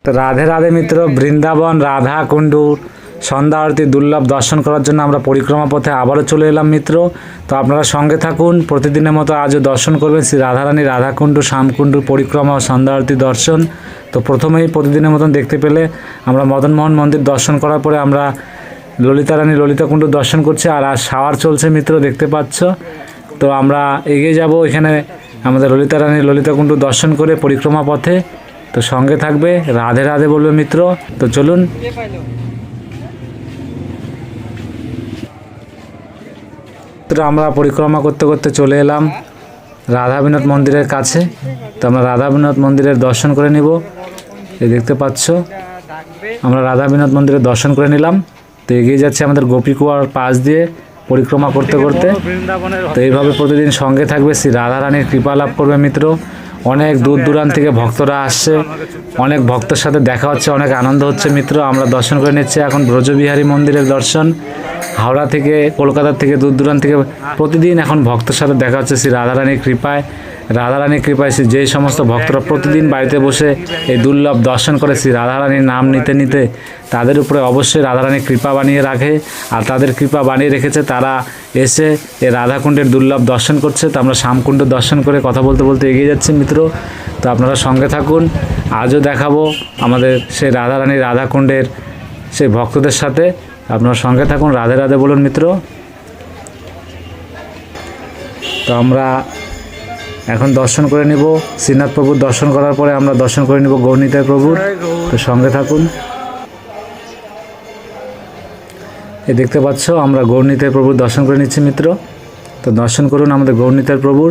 তো রাধে রাধে মিত্র, বৃন্দাবন রাধা কুণ্ডুর সন্ধ্যা আরতি দুর্লভ দর্শন করার জন্য আমরা পরিক্রমা পথে আবারও চলে এলাম মিত্র। তো আপনারা সঙ্গে থাকুন, প্রতিদিনের মতো আজও দর্শন করবেন শ্রী রাধারানী রাধাকুণ্ডু শ্যামকুণ্ডুর পরিক্রমা ও সন্ধ্যা আরতি দর্শন। তো প্রথমেই প্রতিদিনের মতন দেখতে পেলে আমরা মদনমোহন মন্দির দর্শন করার পরে আমরা ললিতা রানী ললিতা কুণ্ডু দর্শন করছি, আর শাওয়ার চলছে মিত্র, দেখতে পাচ্ছ। তো আমরা এগিয়ে যাব এখানে আমাদের ললিতা রানী ললিতা কুণ্ডু দর্শন করে পরিক্রমা পথে। তো সঙ্গে থাকবে, রাধে রাধে বলবে মিত্র। তো চলুন। তো আমরা পরিক্রমা করতে করতে চলে এলাম রাধা বিনোদ মন্দিরের কাছে। তো আমরা রাধা বিনোদ মন্দিরের দর্শন করে নিব। এই দেখতে পাচ্ছ আমরা রাধা বিনোদ মন্দিরের দর্শন করে নিলাম। তো এগিয়ে যাচ্ছে আমাদের গোপীকুয়ার পাশ দিয়ে পরিক্রমা করতে করতে। তো এইভাবে প্রতিদিন সঙ্গে থাকবে, শ্রী রাধা রানীর কৃপা লাভ করবে মিত্র। অনেক দূর দূরান্ত থেকে ভক্তরা আসছে, অনেক ভক্তের সাথে দেখা হচ্ছে, অনেক আনন্দ হচ্ছে মিত্র। আমরা দর্শন করে নিচ্ছি এখন ব্রজবিহারী মন্দিরের দর্শন। হাওড়া থেকে, কলকাতা থেকে, দূর দূরান্ত থেকে প্রতিদিন এখন ভক্তের সাথে দেখা হচ্ছে শ্রী রাধারানীর কৃপায়। রাধারানীর কৃপায় যেই সমস্ত ভক্তরা প্রতিদিন বাড়িতে বসে এই দুর্লভ দর্শন করে শ্রী রাধারানীর নাম নিতে নিতে তাদের উপরে অবশ্যই রাধারানীর কৃপা বানিয়ে রাখে, আর তাদের কৃপা বানিয়ে রেখেছে, তারা এসে এই রাধাকুণ্ডের দুর্লভ দর্শন করছে। তো আমরা শ্যামকুণ্ড দর্শন করে কথা বলতে বলতে এগিয়ে যাচ্ছি মিত্র। তো আপনারা সঙ্গে থাকুন, আজও দেখাবো আমাদের সেই রাধারানীর রাধাকুণ্ডের সেই ভক্তদের সাথে। আপনারা সঙ্গে থাকুন, রাধে রাধে বলুন মিত্র। তো আমরা এখন দর্শন করে নিব শ্রীনাথ প্রভুর দর্শন করার পরে আমরা দর্শন করে নিব গৌরনিতাই প্রভুর। তো সঙ্গে থাকুন। এই দেখতে পাচ্ছ আমরা গৌরনিতাই প্রভুর দর্শন করে নিচ্ছি মিত্র। তো দর্শন করুন আমাদের গৌরনিতাই প্রভুর।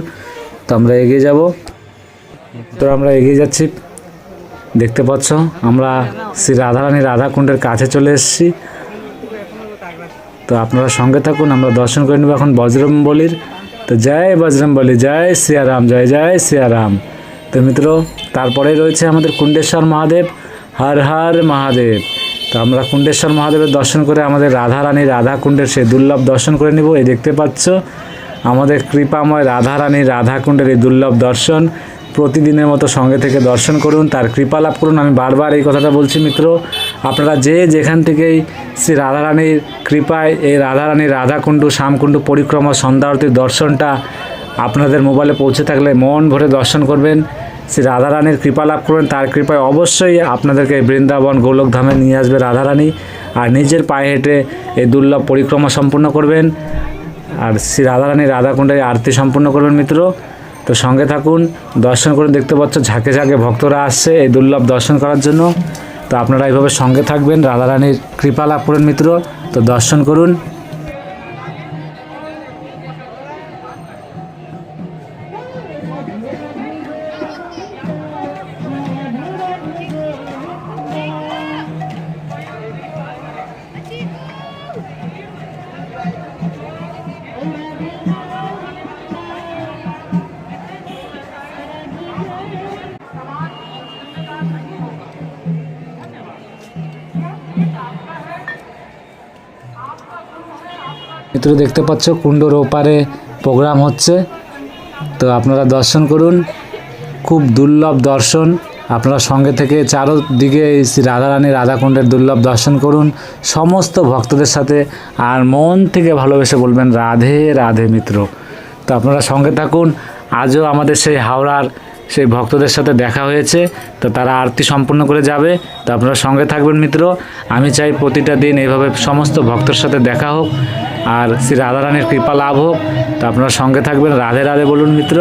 তো আমরা এগিয়ে যাব। তো আমরা এগিয়ে যাচ্ছি, দেখতে পাচ্ছ আমরা শ্রী রাধারানীর রাধাকুণ্ডের কাছে চলে এসেছি। তো আপনারা সঙ্গে থাকুন, আমরা দর্শন করে নেব এখন বজরংবলীর। তো জয় বজরংবলী, জয় সিয়ারাম, জয় জয় সিয়ারাম। তো মিত্র তারপরেই রয়েছে আমাদের কুণ্ডেশ্বর মহাদেব, হর হর মহাদেব। তো আমরা কুণ্ডেশ্বর মহাদেবের দর্শন করে আমাদের রাধারানীর রাধাকুণ্ডের সেই দুর্লভ দর্শন করে নিব। এই দেখতে পাচ্ছ আমাদের কৃপাময় রাধারানীর রাধাকুণ্ডের এই দুর্লভ দর্শন। প্রতিদিনের মতো সঙ্গে থেকে দর্শন করুন, তার কৃপা লাভ করুন। আমি বারবার এই কথাটা বলছি মিত্র, আপনারা যেখান থেকেই শ্রী রাধারানীর কৃপায় এই রাধারানীর রাধাকুণ্ডু শ্যামকুণ্ডু পরিক্রমা সন্ধ্যা আরতির দর্শনটা আপনাদের মোবাইলে পৌঁছে থাকলে মন ভরে দর্শন করবেন, শ্রী রাধারানীর কৃপা লাভ করবেন। তার কৃপায় অবশ্যই আপনাদেরকে বৃন্দাবন গোলকধামে নিয়ে আসবে রাধারানী, আর নিজের পায়ে হেঁটে এই দুর্লভ পরিক্রমা সম্পূর্ণ করবেন, আর শ্রী রাধারানীর রাধাকুণ্ডে আরতি সম্পূর্ণ করবেন মিত্র। তো সঙ্গে থাকুন, দর্শন করে দেখতে পাচ্ছ ঝাঁকে ঝাঁকে ভক্তরা আসছে এই দুর্লভ দর্শন করার জন্য। তো আপনারা এইভাবে সঙ্গে থাকবেন, রাধারানীর কৃপা লাভ করেন মিত্র। তো দর্শন করুন। মিত্র দেখতে পাচ্ছ কুণ্ডর ওপারে প্রোগ্রাম হচ্ছে। তো আপনারা দর্শন করুন, খুব দুর্লভ দর্শন। আপনারা সঙ্গে থেকে চারোদিকে শ্রী রাধারানীর রাধাকুণ্ডের দুর্লভ দর্শন করুন সমস্ত ভক্তদের সাথে, আর মন থেকে ভালোবেসে বলবেন রাধে রাধে মিত্র। তো আপনারা সঙ্গে থাকুন। আজও আমাদের সেই হাওড়ার সেই ভক্তদের সাথে দেখা হয়েছে, তো তারা আরতি সম্পূর্ণ করে যাবে। তো আপনারা সঙ্গে থাকবেন মিত্র। আমি চাই প্রতিটা দিন এইভাবে সমস্ত ভক্তের সাথে দেখা হোক, আর শ্রী রাধারানীর কৃপা লাভ হোক। তো আপনারা সঙ্গে থাকবেন, রাধে রাধে বলুন মিত্র।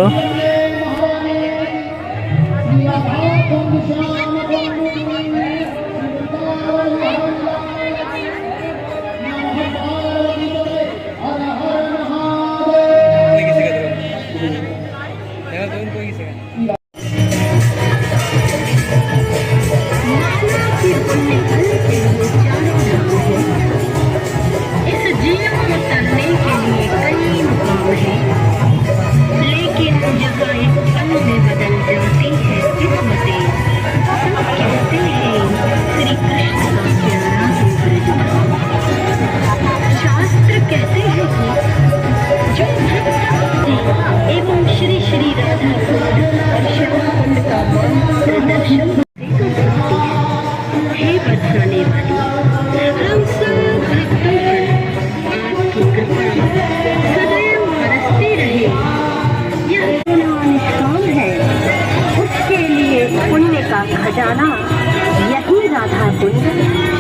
राधा कुंड,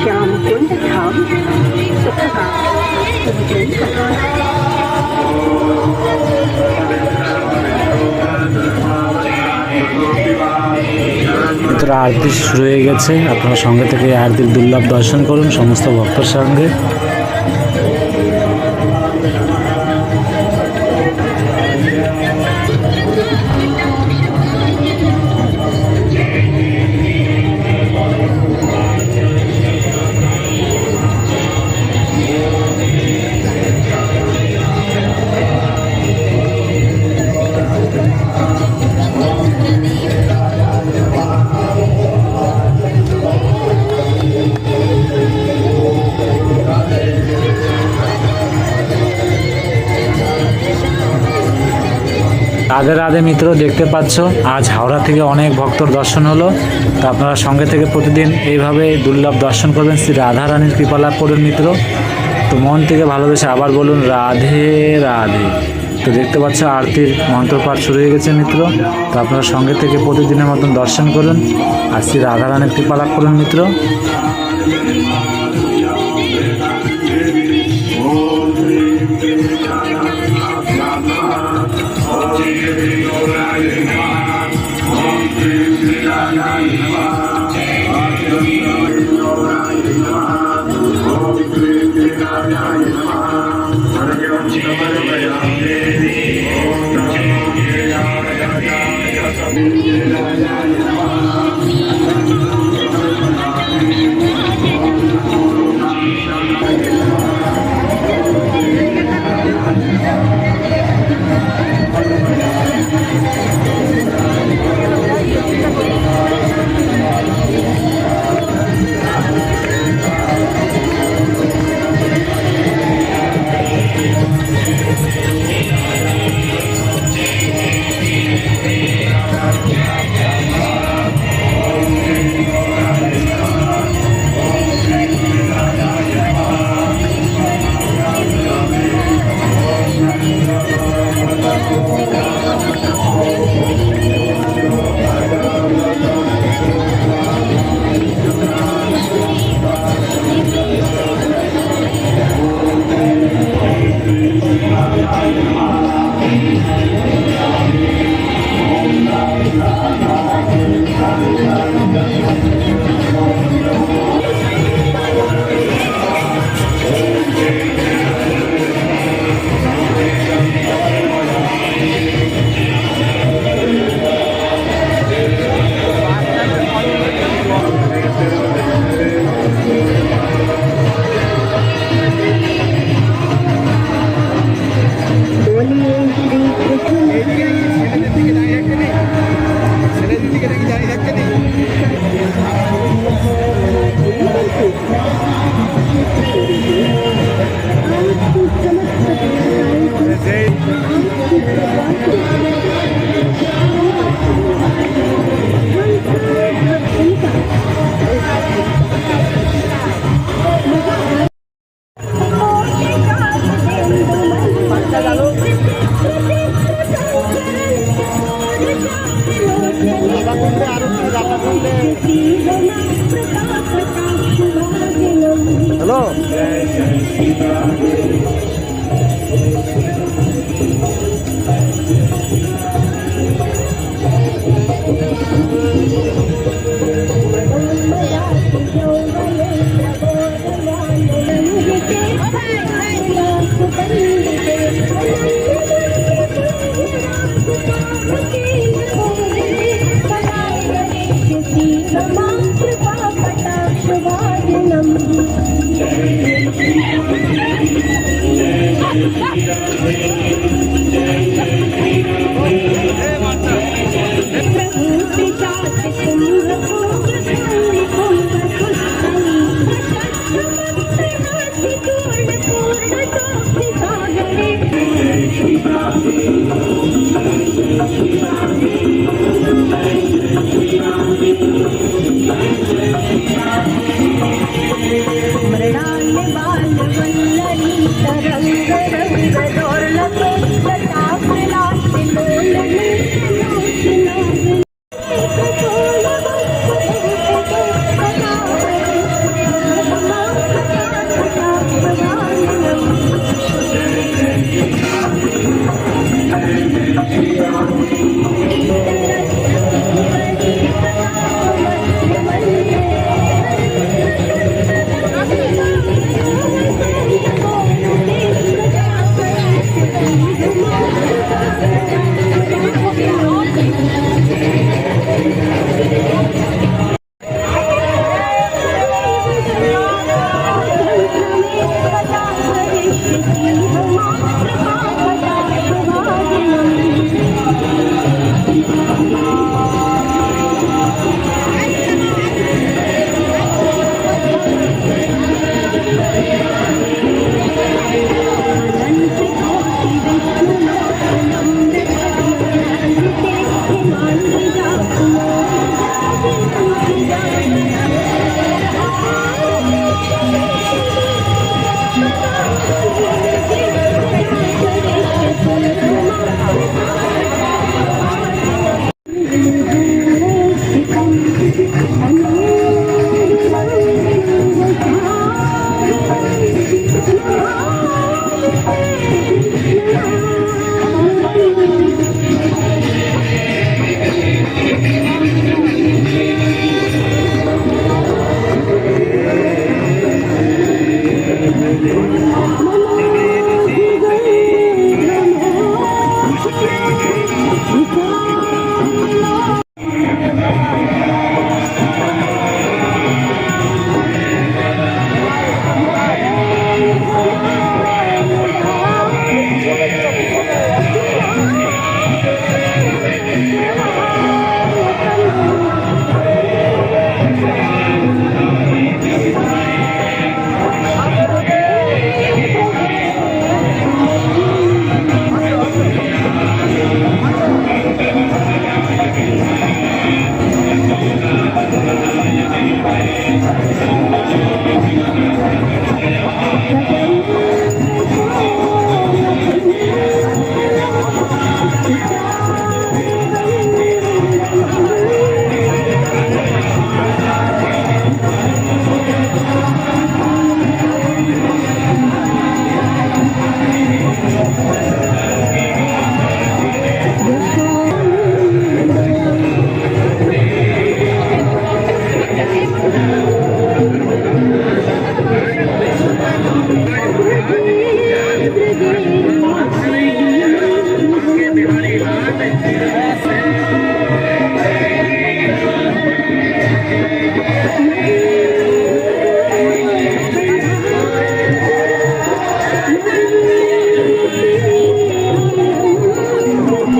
श्याम कुंड धाम तथा ভিতরে আরতি শুরু হয়ে গেছে। আপনারা সঙ্গে থেকে আরতির দুর্লভ দর্শন করুন সমস্ত ভক্তর সঙ্গে। রাধে রাধে মিত্র, দেখতে পাচ্ছ আজ হাওড়া থেকে অনেক ভক্তর দর্শন হলো। তো আপনারা সঙ্গে থেকে প্রতিদিন এইভাবে দুর্লভ দর্শন করবেন, শ্রী রাধা রানীর কৃপা লাভ করুন মিত্র। তো মন থেকে ভালোবেসে আবার বলুন রাধে রাধে। তো দেখতে পাচ্ছ আরতির মন্ত্রপাঠ শুরু হয়ে গেছে মিত্র। তো আপনারা সঙ্গে থেকে প্রতিদিনের মতন দর্শন করুন আর শ্রী রাধা রানীর কৃপা লাভ করুন মিত্র। कृपा कटाक्ष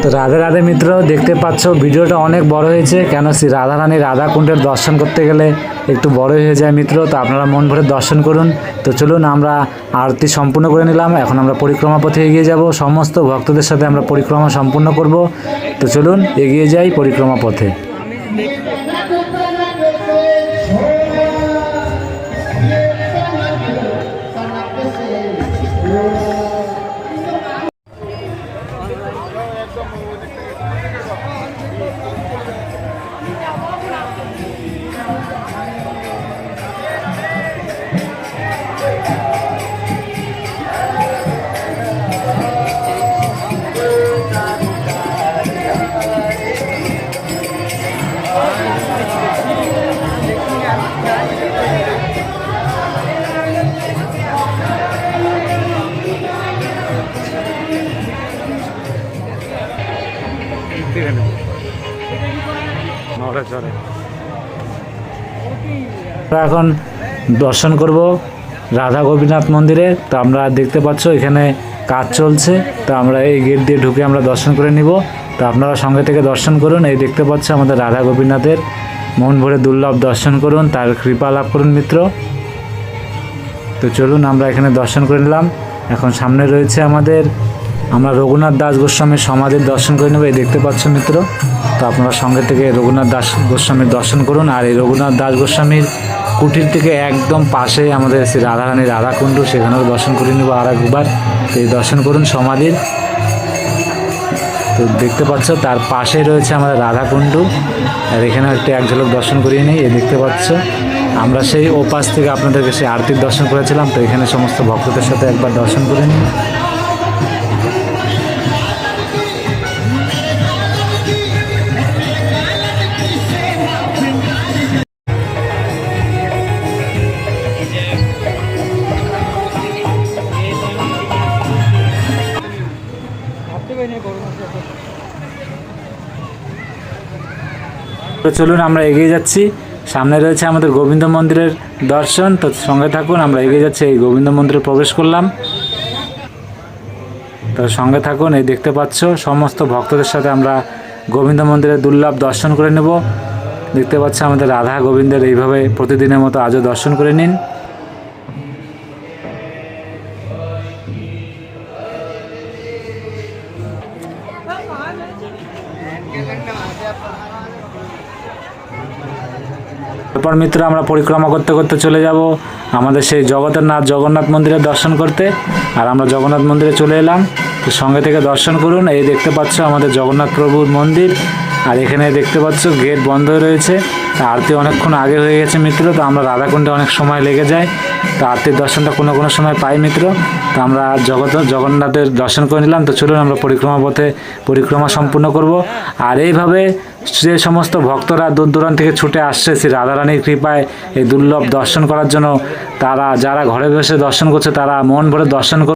তো রাধে রাধে মিত্র, দেখতে পাচ্ছ ভিডিওটা অনেক বড় হয়েছে, কেন শ্রী রাধারানী রাধাকুণ্ডের দর্শন করতে গেলে একটু বড় হয়ে যায় মিত্র। তো আপনারা মন ভরে দর্শন করুন। তো চলুন, আমরা আরতি সম্পূর্ণ করে নিলাম, এখন আমরা পরিক্রমা পথে এগিয়ে যাব, সমস্ত ভক্তদের সাথে আমরা পরিক্রমা সম্পূর্ণ করব। তো চলুন এগিয়ে যাই পরিক্রমা পথে। আমরা এখন দর্শন করব রাধা গোপীনাথ মন্দিরে। তো আমরা দেখতে পাচ্ছ এখানে কাজ চলছে, তো আমরা এই গেট দিয়ে ঢুকে আমরা দর্শন করে নিব। তো আপনারা সঙ্গে থেকে দর্শন করুন। এই দেখতে পাচ্ছ আমাদের রাধা গোপীনাথের মন ভরে দুর্লভ দর্শন করুন, তার কৃপা লাভ করুন মিত্র। তো চলুন আমরা এখানে দর্শন করে নিলাম। এখন সামনে রয়েছে আমরা রঘুনাথ দাস গোস্বামীর সমাধির দর্শন করে নেব। এই দেখতে পাচ্ছ মিত্র। তো আপনারা সঙ্গে থেকে রঘুনাথ দাস গোস্বামীর দর্শন করুন। আর এই রঘুনাথ দাস গোস্বামীর কুটির থেকে একদম পাশে আমাদের শ্রী রাধারানী রাধাকুণ্ড, সেখানেও দর্শন করে নেব আর একবার। এই দর্শন করুন সমাধির। তো দেখতে পাচ্ছ তার পাশেই রয়েছে আমাদের রাধাকুণ্ড, আর এখানে এক ঝলক দর্শন করিয়ে নিই। এই দেখতে পাচ্ছ আমরা সেই ওপাশ থেকে আপনাদেরকে সেই আরতির দর্শন করেছিলাম। তো এখানে সমস্ত ভক্তদের সাথে একবার দর্শন করে নিই। তো চলুন আমরা এগিয়ে যাচ্ছি। সামনে রয়েছে আমাদের গোবিন্দ মন্দিরের দর্শন। তো সঙ্গে থাকুন, আমরা এগিয়ে যাচ্ছি। এই গোবিন্দ মন্দিরে প্রবেশ করলাম। তো সঙ্গে থাকুন। এই দেখতে পাচ্ছ সমস্ত ভক্তদের সাথে আমরা গোবিন্দ মন্দিরের দুর্লভ দর্শন করে নেব। দেখতে পাচ্ছ আমাদের রাধা গোবিন্দের এইভাবে প্রতিদিনের মতো আজও দর্শন করে নিন। তারপর মিত্র আমরা পরিক্রমা করতে করতে চলে যাব আমাদের সেই জগতের নাথ জগন্নাথ মন্দিরের দর্শন করতে। আর আমরা জগন্নাথ মন্দিরে চলে এলাম। তো সঙ্গে থেকে দর্শন করুন। এই দেখতে পাচ্ছ আমাদের জগন্নাথ প্রভুর মন্দির, আর এখানে দেখতে পাচ্ছ গেট বন্ধ রয়েছে। আরতি অনেকক্ষণ আগে হয়ে গেছে মিত্র। তো আমরা রাধাকুণ্ডে অনেক সময় লেগে যায়, তো আরতির দর্শনটা কোনো সময় পাই মিত্র। তো আমরা জগন্নাথের দর্শন করে নিলাম। তো চলুন আমরা পরিক্রমা পথে পরিক্রমা সম্পূর্ণ করব। আর এইভাবে যে সমস্ত ভক্তরা দূর দূরান্ত থেকে ছুটে আসছে শ্রী রাধারানীর কৃপায় এই দুর্লভ দর্শন করার জন্য, যারা ঘরে বসে দর্শন করছে তারা মন ভরে দর্শন